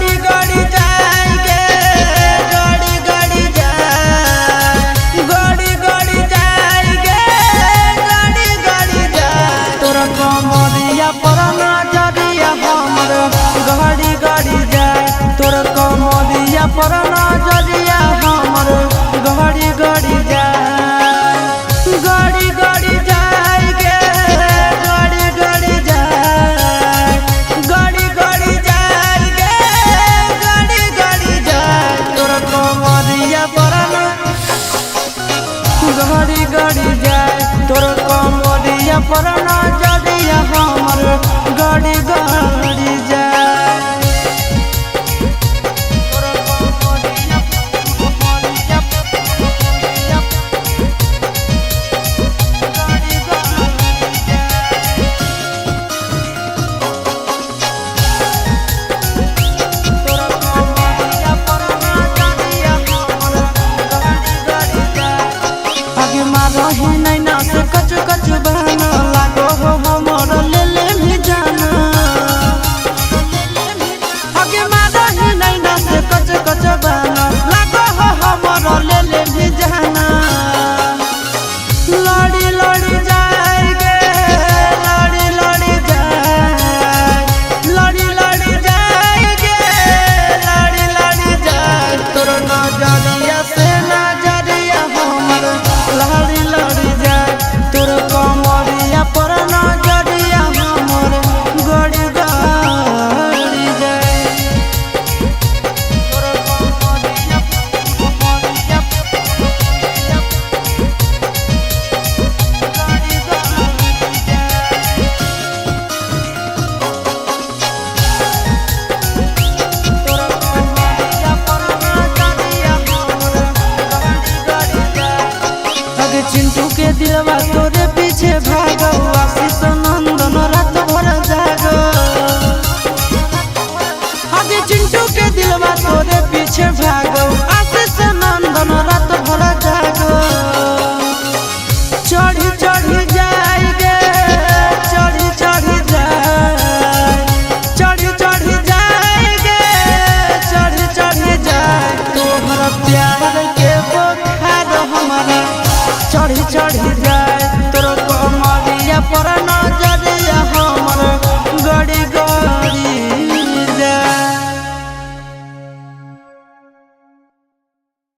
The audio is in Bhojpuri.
गाड़ी गाड़ी जाएंगे गाड़ी गाड़ी जाए गाड़ी गाड़ी जाएंगे गाड़ी गाड़ी जाए तोरा कमरिया पर नजरिया हमर गाड़ी गाड़ी जाए तोरा कमरिया पर नजरिया हमर गाड़ी गाड़ी जाए गाड़ी गाड़ी जाएंगे गाड़ी गाड़ी जाए गाड़ी गाड़ी जाएंगे गाड़ी गाड़ी जाए तोरा कमरिया पर गाड़ी गाड़ी जाए तोरा कमरिया पर नजरिया हमर गाड़ी गाड़ी जाए नैना से कच कच बहना लागो हो हमर ले ले भी जाना आगे मारा ही नैना से कच कच बहना लागो हो हमर ले ले भी जाना लड़ी लड़ी जाएंगे लड़ी लड़ी जाए लड़ी लड़ी जाएंगे लड़ी लड़ी जाए तोर नजरिया से नजरिया हमर लड़ी लड़ी जाए तोर कमरिया पर नजरिया हमर गाड़ी गाड़ी जाए तोर कमरिया गाड़ी गाड़ी जाए तोर कमरिया पर नजरिया हमर गाड़ी गाड़ी जाए चिंटू के दिलवा तोरे पीछे भागो आशीष नंदन रात भर जागो आगे चिंटू के दिलवा तोरे पीछे भागो आशीष नंदन रात भर